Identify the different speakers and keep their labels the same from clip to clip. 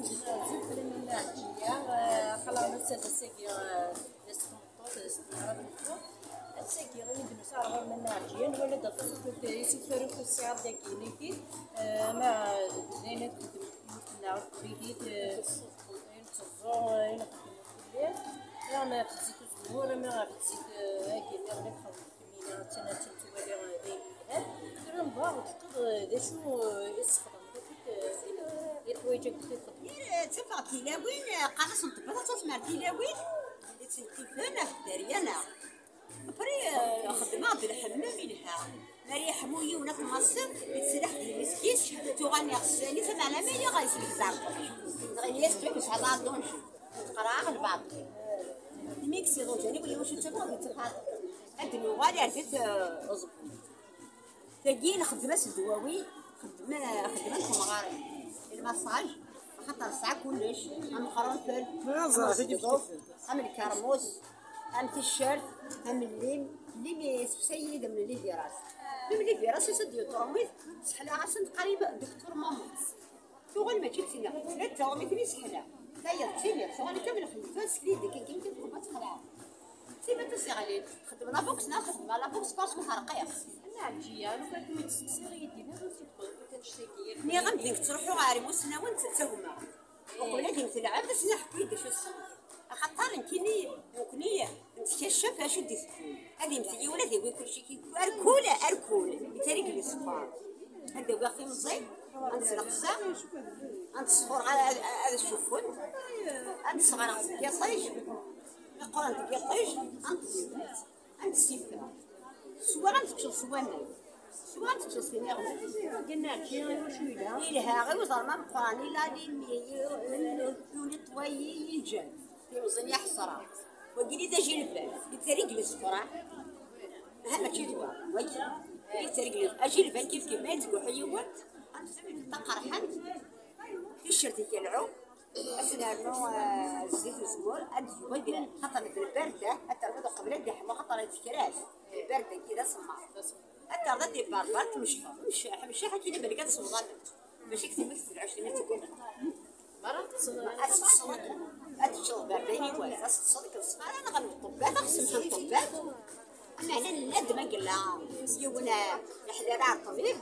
Speaker 1: زيد من الناحية خلاص السكي يستمطط يستمر السكي غير بنسار من الناحية ولا دفعت في يسافر في السيارة داكينيكي ما زينة نعرف بيديت نتصور نخدم كلية أنا في زيت الزهور ما في زيت هاكي اللي نخدم كمينة تنا تتوالي غادي هاد نبغى تقدر دا شو يستخدم الحوايج اللي تخدم
Speaker 2: تفا تيلاوين قاعدة نطبطها تسمع تيلاوين تيفانا في الدريانة بري خدمة بالحمام منها ماري حموي وناك مصر يتسلح ديال السكيس تغني غسالي سمع لا مايا غيسلك زعما غير يسبك مش على دونش تقرا البعض الميكس روجاني بلي واش تبغى تفهم هاد اللغة اللي عرفت أزبط تلاقي خدمة الدواوي خدمة المغاربة المساج خاطر ساعة كلش أم قرنفل أم الكرموس أم الشرف أم الليم سيدة من اللي فيراس اللي فيراس يسد يطرميت سحلها عشان قريبة دكتور ماموس شغل ما جبت لنا لا تطرميت لي سحلها لا تسيلي شغل كامل خليفة سكريدة كي يمكن تخبط سحلها سيبا تسيغلين خدمنا بوكس ناخدم لا بوكس باسكو هرقيق
Speaker 1: الناجية لو كانت متسكسي غيدينا غنسيبقى كتشتكي
Speaker 2: مي غنبغيك تروحوا غاري وسناون تهما وقبل هذيك تلعب باش نحكي داش الصوت خاطر كيني وكني نتكشف اش ديت هذه متي ولا ديوي كلشي كيكون اركول بتريق لي الصفار هذا باقي مزيان غنسرق الساق غنصفر على هذا الشوفون غنصغر كيطيش القران كيطيش غنسيفها سوا غنتكشف سوا غنتكشف فيني
Speaker 1: قلنا كي شويه
Speaker 2: إلها غير وزرنا القران لا لي يولي طويي ينجل يوزن يحصرها وقيلي ذا جلبان يتريق لي الصفرة ها ماشي دوا وي يتريق لي أجلبان كيف ما يتقو حيوان تقرحن في الشرطي كيلعو أسنانو زيت الزمور أدي ويدير خاطر في البردة حتى الوضع قبل دي حما خاطر يتفكراش البردة كذا سمار حتى رضا دي باربار مش حكي لي بالك تصوضان ماشي كتبت في العشرين تقول أتشرب برديني ولا أصدق الصغار أنا غنطبات أغسل الطبات أنا هنا ندم قلنا يجيونا الحلال على الطبيب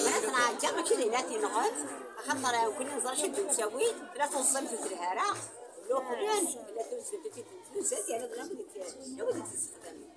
Speaker 2: مراتنا جا كذا ناتي نقعد خاطر كنا نزرع شد نسوي لا توصل في الهراء لو فلان لا توصل في الفلوس يعني غير بدك تستخدم